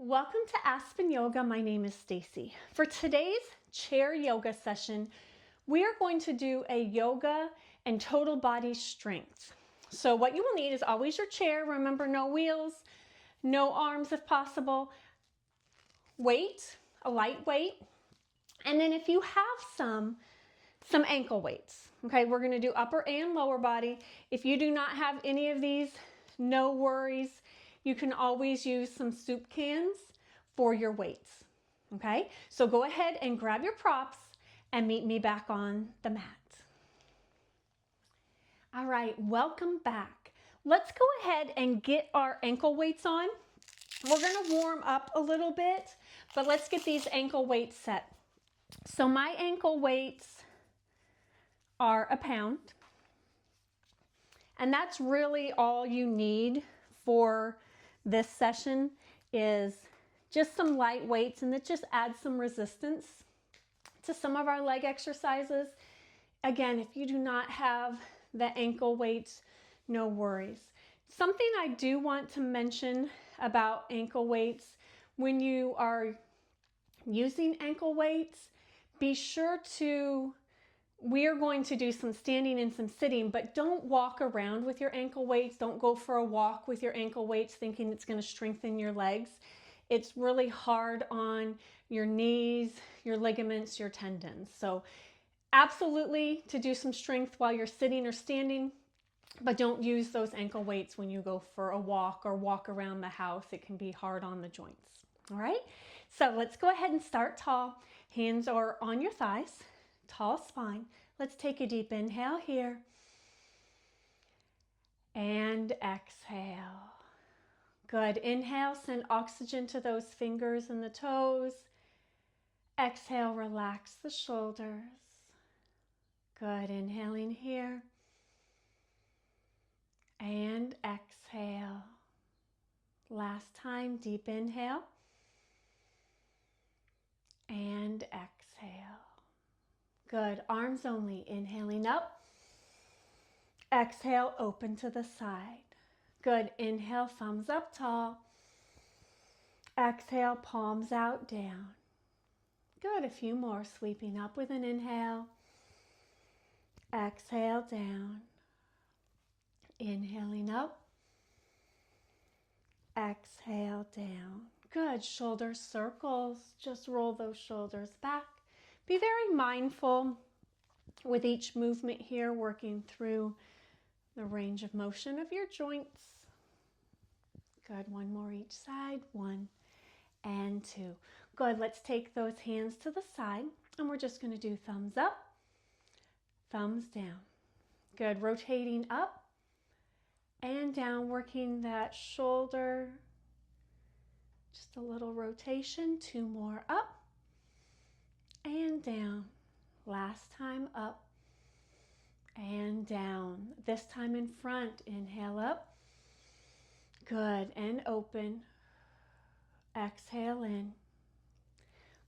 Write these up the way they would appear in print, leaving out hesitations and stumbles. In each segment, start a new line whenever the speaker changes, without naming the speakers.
Welcome to Aspen Yoga. My name is Stacie. For today's chair yoga session, we are going to do a yoga and total body strength. So what you will need is always your chair. Remember, no wheels, no arms if possible. Weight, a light weight. And then if you have some ankle weights. Okay, we're going to do upper and lower body. If you do not have any of these, no worries. You can always use some soup cans for your weights. Okay, so go ahead and grab your props and meet me back on the mat. All right, welcome back. Let's go ahead and get our ankle weights on. We're going to warm up a little bit, but let's get these ankle weights set. So my ankle weights are a pound, and that's really all you need for this session is just some light weights, and that just adds some resistance to some of our leg exercises. Again, if you do not have the ankle weights, no worries. Something I do want to mention about ankle weights, when you are using ankle weights, be sure to we are going to do some standing and some sitting, but don't walk around with your ankle weights. Don't go for a walk with your ankle weights thinking it's going to strengthen your legs. It's really hard on your knees, your ligaments, your tendons. So absolutely to do some strength while you're sitting or standing, but don't use those ankle weights when you go for a walk or walk around the house. It can be hard on the joints. All right, so let's go ahead and start tall. Hands are on your thighs. Tall spine. Let's take a deep inhale here. And exhale. Good. Inhale, send oxygen to those fingers and the toes. Exhale, relax the shoulders. Good. Inhaling here. And exhale. Last time, deep inhale. And exhale. Good. Arms only. Inhaling up. Exhale, open to the side. Good. Inhale, thumbs up tall. Exhale, palms out, down. Good. A few more. Sweeping up with an inhale. Exhale, down. Inhaling up. Exhale, down. Good. Shoulder circles. Just roll those shoulders back. Be very mindful with each movement here, working through the range of motion of your joints. Good. One more each side. 1 and 2. Good. Let's take those hands to the side, and we're just going to do thumbs up, thumbs down. Good. Rotating up and down, working that shoulder. Just a little rotation. 2 more up and down. Last time up and down. This time in front. Inhale up. Good. And open. Exhale in.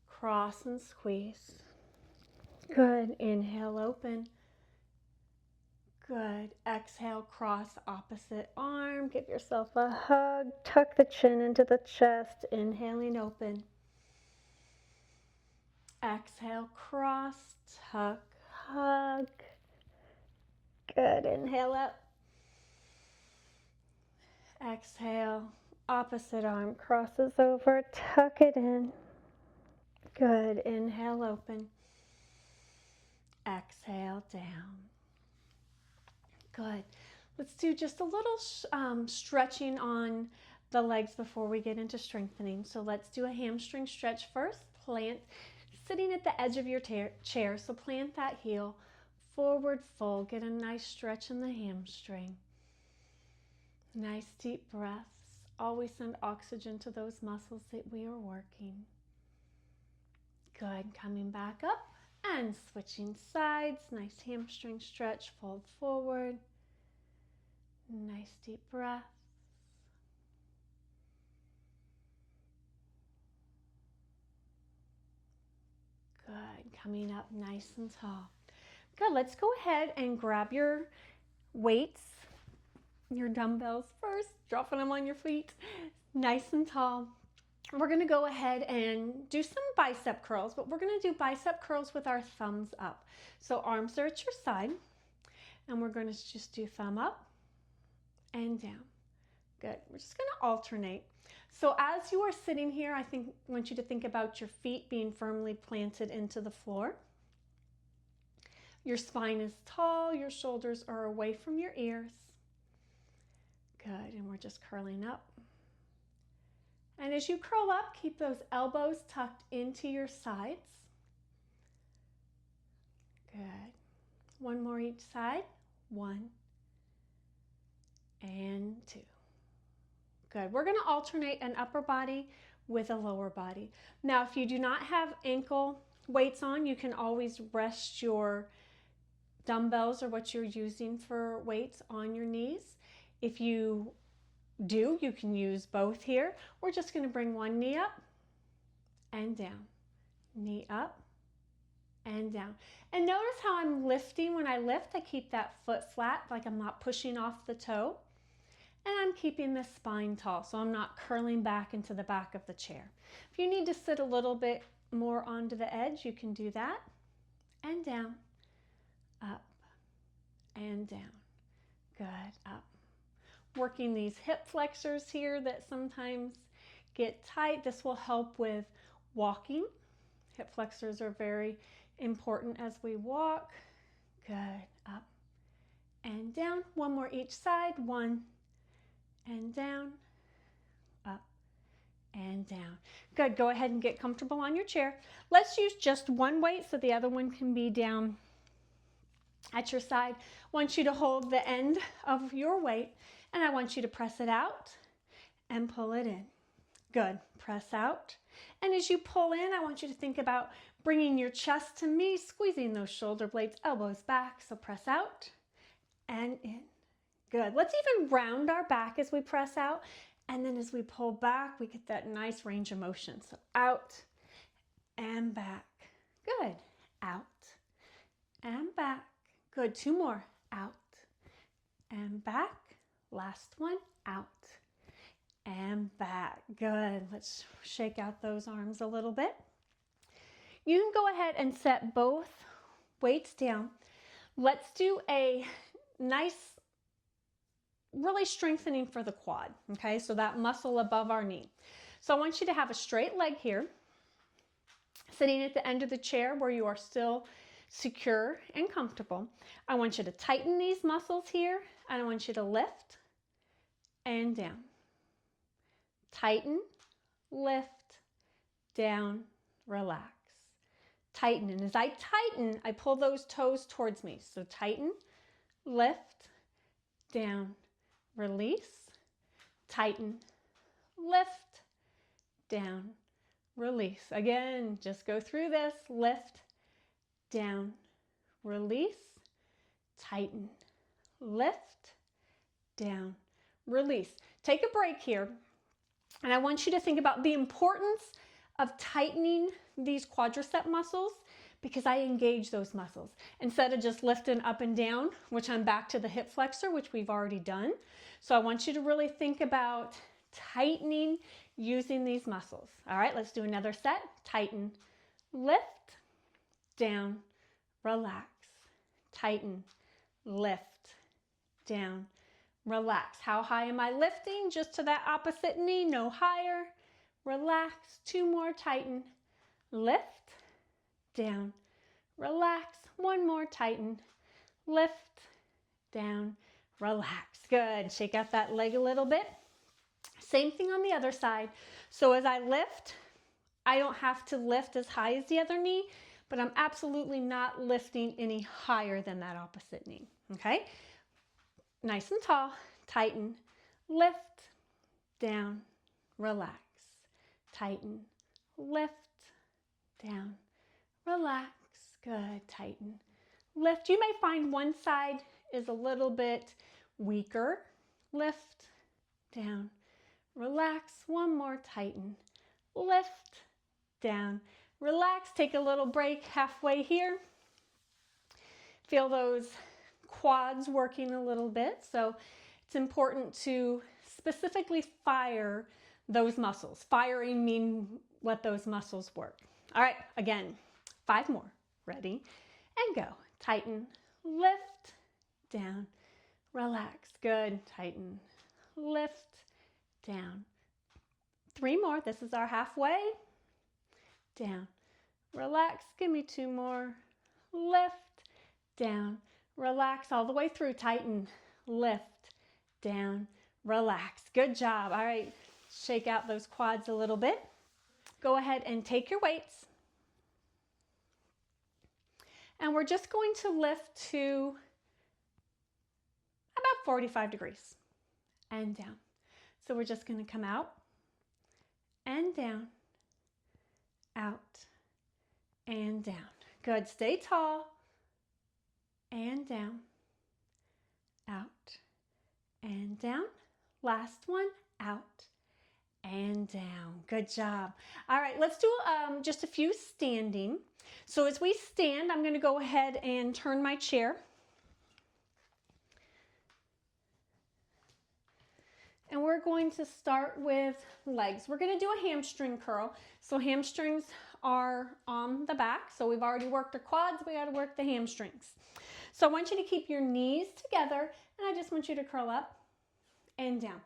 Cross and squeeze. Good. Inhale, open. Good. Exhale, cross opposite arm. Give yourself a hug. Tuck the chin into the chest. Inhaling, open. Exhale, cross, tuck, hug. Good. Inhale up. Exhale, opposite arm crosses over. Tuck it in. Good. Inhale, open. Exhale, down. Good. Let's do just a little stretching on the legs before we get into strengthening. So let's do a hamstring stretch first. Plant. Sitting at the edge of your chair, so plant that heel, forward fold, get a nice stretch in the hamstring. Nice deep breaths. Always send oxygen to those muscles that we are working. Good. Coming back up and switching sides. Nice hamstring stretch, fold forward. Nice deep breath. Good. Coming up nice and tall. Good. Let's go ahead and grab your weights, your dumbbells first, dropping them on your feet, nice and tall. we're going to go ahead and do some bicep curls, but we're going to do bicep curls with our thumbs up. So arms are at your side, and we're going to just do thumb up and down. Good. We're just going to alternate. So as you are sitting here, I want you to think about your feet being firmly planted into the floor. Your spine is tall, your shoulders are away from your ears. Good, and we're just curling up. And as you curl up, keep those elbows tucked into your sides. Good. One more each side. 1 and 2. Good. We're going to alternate an upper body with a lower body. Now, if you do not have ankle weights on, you can always rest your dumbbells or what you're using for weights on your knees. If you do, you can use both here. We're just going to bring one knee up and down, knee up and down. And notice how I'm lifting. When I lift, I keep that foot flat, like I'm not pushing off the toe. And I'm keeping the spine tall, so I'm not curling back into the back of the chair. If you need to sit a little bit more onto the edge, you can do that. And down, up, and down. Good, up. Working these hip flexors here that sometimes get tight. This will help with walking. Hip flexors are very important as we walk. Good, up and down. One more each side. 1 and down, up and down. Good, go ahead and get comfortable on your chair. Let's use just one weight so the other one can be down at your side. I want you to hold the end of your weight and I want you to press it out and pull it in. Good, press out. And as you pull in, I want you to think about bringing your chest to me, squeezing those shoulder blades, elbows back. So press out and in. Good. Let's even round our back as we press out. And then as we pull back, we get that nice range of motion. So out and back. Good. Out and back. Good. 2 more. Out and back. Last one. Out and back. Good. Let's shake out those arms a little bit. You can go ahead and set both weights down. Let's do a nice really strengthening for the quad, okay? So that muscle above our knee. So I want you to have a straight leg here, sitting at the end of the chair where you are still secure and comfortable. I want you to tighten these muscles here, and I want you to lift and down. Tighten, lift, down, relax. Tighten, and as I tighten, I pull those toes towards me. So tighten, lift, down, release, tighten, lift, down, release. Again, just go through this. Lift, down, release, tighten, lift, down, release. Take a break here. And I want you to think about the importance of tightening these quadricep muscles, because I engage those muscles instead of just lifting up and down, which I'm back to the hip flexor, which we've already done. So I want you to really think about tightening using these muscles. All right, let's do another set. Tighten, lift, down, relax. Tighten, lift, down, relax. How high am I lifting? Just to that opposite knee, no higher. Relax. 2 more. Tighten, lift, down, relax. 1 more. Tighten, lift, down, relax. Good. Shake out that leg a little bit. Same thing on the other side. So as I lift, I don't have to lift as high as the other knee, but I'm absolutely not lifting any higher than that opposite knee. Okay? Nice and tall. Tighten, lift, down, relax. Tighten, lift, down, relax. Good. Tighten, lift. You may find one side is a little bit weaker. Lift, down, relax. 1 more. Tighten, lift, down, relax. Take a little break halfway here. Feel those quads working a little bit. So it's important to specifically fire those muscles. Firing means let those muscles work. All right, again, 5 more. Ready and go. Tighten, lift, down, relax. Good. Tighten, lift, down. 3 more. This is our halfway. Down, relax. Give me 2 more. Lift, down, relax all the way through. Tighten, lift, down, relax. Good job. All right, shake out those quads a little bit. Go ahead and take your weights. And we're just going to lift to about 45 degrees and down. So we're just going to come out and down, out and down. Good. Stay tall and down, out and down. Last one, out and down. Good job. All right, let's do just a few standing. So as we stand, I'm going to go ahead and turn my chair. And we're going to start with legs. We're going to do a hamstring curl. So hamstrings are on the back. So we've already worked our quads. We got to work the hamstrings. So I want you to keep your knees together, and I just want you to curl up and down.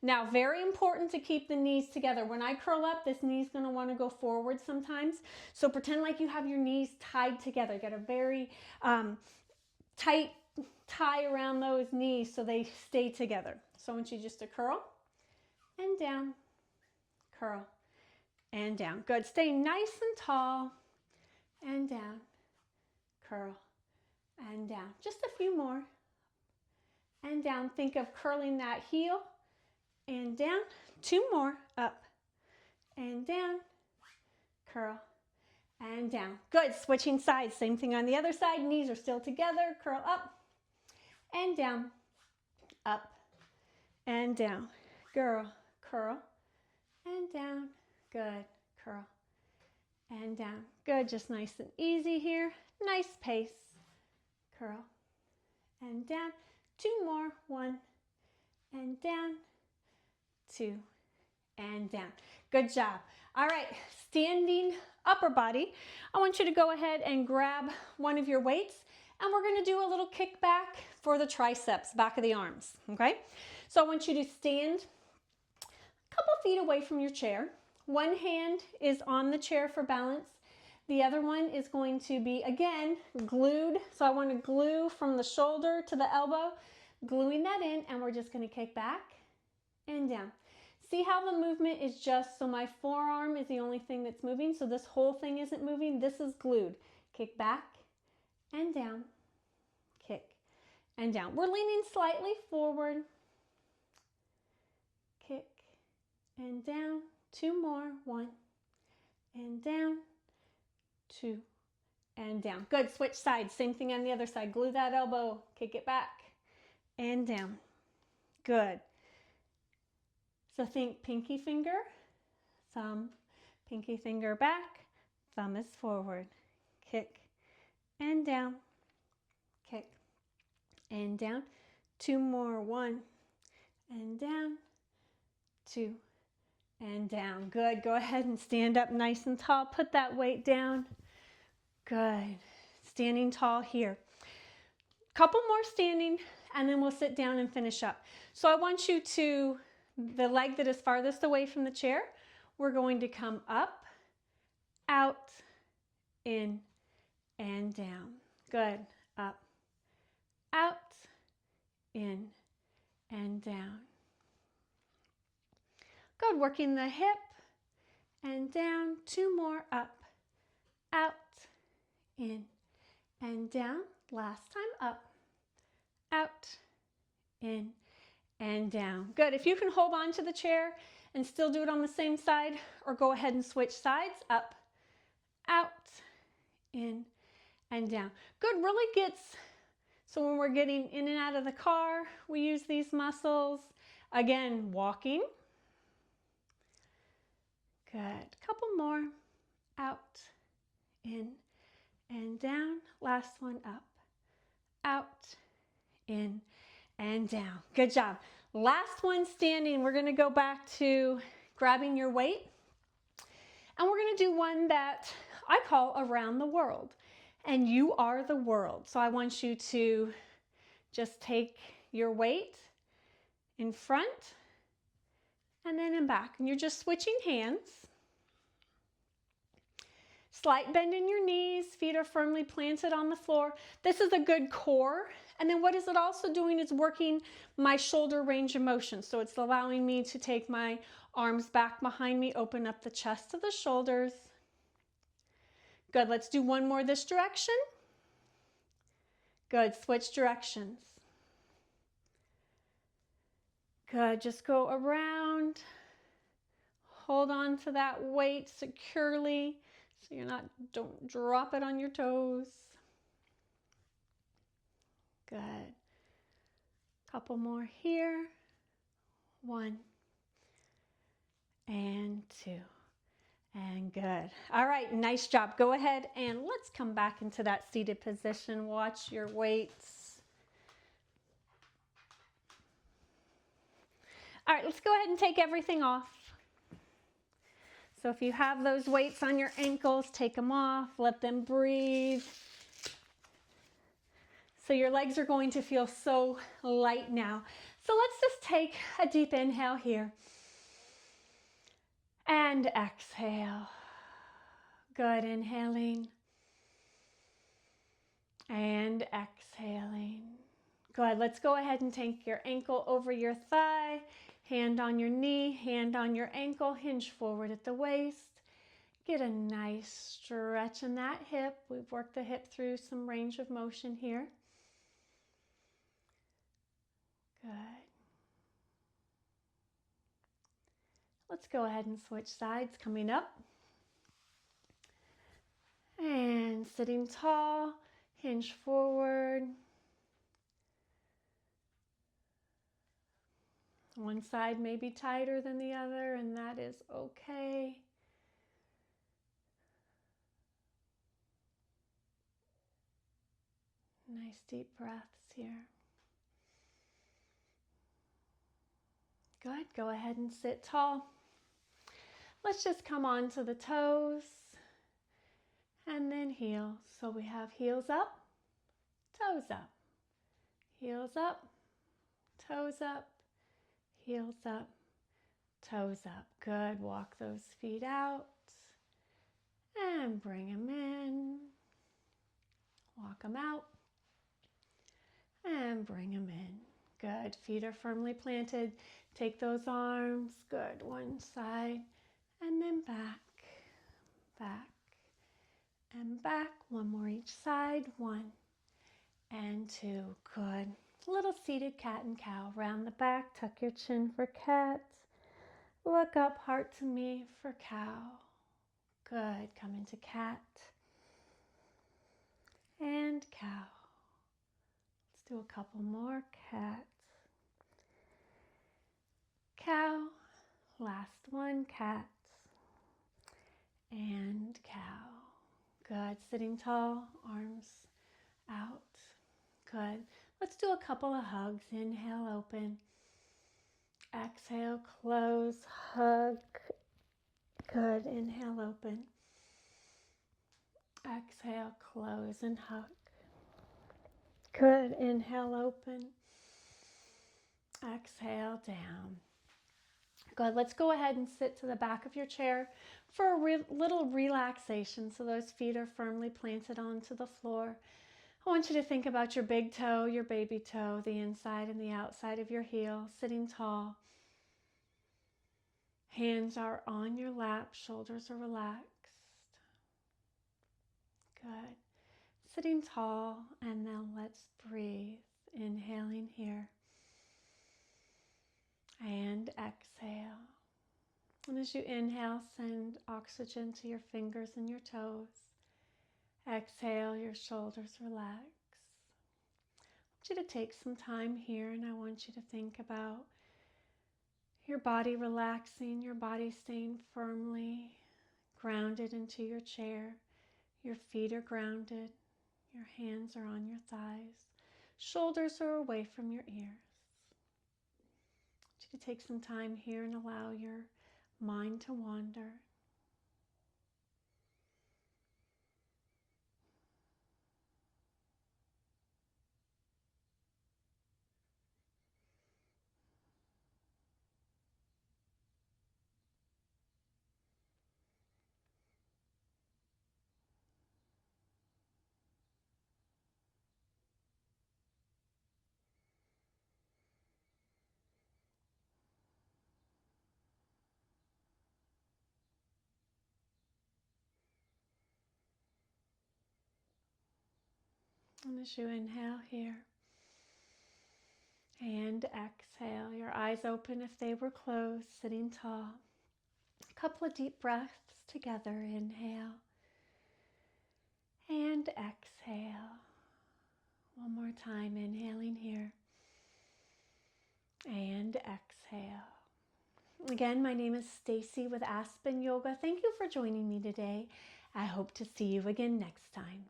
Now, very important to keep the knees together. When I curl up, this knee's going to want to go forward sometimes. So pretend like you have your knees tied together. You got a very tight tie around those knees so they stay together. So I want you just to curl and down, curl and down. Good. Stay nice and tall and down, curl and down. Just a few more and down. Think of curling that heel and down. 2 more, up and down, curl and down. Good. Switching sides. Same thing on the other side. Knees are still together. Curl up and down, up and down. Girl, curl and down. Good. Curl and down. Good. Just nice and easy here. Nice pace. Curl and down. 2 more. 1 and down. 2 and down. Good job. All right, standing upper body. I want you to go ahead and grab one of your weights, and we're going to do a little kickback for the triceps, back of the arms, okay? So I want you to stand a couple feet away from your chair. One hand is on the chair for balance. The other one is going to be, again, glued. So I want to glue from the shoulder to the elbow, gluing that in, and we're just going to kick back and down. See how the movement is just, so my forearm is the only thing that's moving, so this whole thing isn't moving. This is glued. Kick back and down, kick and down. We're leaning slightly forward, kick and down. 2 more, 1 and down, 2 and down. Good. Switch sides. Same thing on the other side. Glue that elbow, kick it back and down. Good. So think pinky finger, thumb, pinky finger back, thumb is forward, kick and down, kick and down. 2 more, 1 and down, 2 and down. Good. Go ahead and stand up nice and tall. Put that weight down. Good. Standing tall here. Couple more standing, and then we'll sit down and finish up. So I want you to, the leg that is farthest away from the chair, we're going to come up, out, in, and down. Good. Up, out, in, and down. Good. Working the hip and down. 2 more. Up, out, in, and down. Last time. Up, out, in, and down. Good. If you can hold on to the chair and still do it on the same side, or go ahead and switch sides. Up, out, in, and down. Good. Really gets, so when we're getting in and out of the car, we use these muscles. Again, walking. Good. Couple more. Out, in, and down. Last one. Up, out, in, and down. Good job. Last one standing. We're going to go back to grabbing your weight. And we're going to do one that I call around the world. And you are the world. So I want you to just take your weight in front and then in back. And you're just switching hands. Slight bend in your knees, feet are firmly planted on the floor. This is a good core. And then what is it also doing is working my shoulder range of motion. So it's allowing me to take my arms back behind me, open up the chest to the shoulders. Good, let's do one more this direction. Good, switch directions. Good, just go around. Hold on to that weight securely so don't drop it on your toes. Good. Couple more here. 1 and 2. And good. All right, nice job. Go ahead and let's come back into that seated position. Watch your weights. All right, let's go ahead and take everything off. So if you have those weights on your ankles, take them off, let them breathe. So your legs are going to feel so light now. So let's just take a deep inhale here. And exhale. Good, inhaling. And exhaling. Good, let's go ahead and take your ankle over your thigh. Hand on your knee, hand on your ankle, hinge forward at the waist. Get a nice stretch in that hip. We've worked the hip through some range of motion here. Good. Let's go ahead and switch sides, coming up. And sitting tall, hinge forward. One side may be tighter than the other, and that is okay. Nice deep breaths here. Good, go ahead and sit tall. Let's just come on to the toes and then heels. So we have heels up, toes up, heels up, toes up, heels up, toes up. Good, walk those feet out and bring them in. Walk them out and bring them in. Good, feet are firmly planted. Take those arms, good, one side and then back, back and back. One more each side, 1 and 2, good. Little seated cat and cow. Round the back, tuck your chin for cat. Look up, heart to me for cow. Good, come into cat and cow. Let's do a couple more. Cat, cow, last one, cat and cow. Good, sitting tall, arms out. Good. Let's do a couple of hugs. Inhale, open. Exhale, close, hug. Good, inhale, open. Exhale, close and hug. Good, inhale, open. Exhale, down. Good, let's go ahead and sit to the back of your chair for a little relaxation so those feet are firmly planted onto the floor. I want you to think about your big toe, your baby toe, the inside and the outside of your heel, sitting tall. Hands are on your lap, shoulders are relaxed. Good. Sitting tall, and now let's breathe. Inhaling here. And exhale. And as you inhale, send oxygen to your fingers and your toes. Exhale, your shoulders relax. I want you to take some time here, and I want you to think about your body relaxing, your body staying firmly grounded into your chair. Your feet are grounded. Your hands are on your thighs. Shoulders are away from your ears. I want you to take some time here and allow your mind to wander. And as you inhale here and exhale, your eyes open if they were closed, sitting tall. A couple of deep breaths together. Inhale and exhale. One more time, inhaling here and exhale. Again, my name is Stacie with Aspen Yoga. Thank you for joining me today. I hope to see you again next time.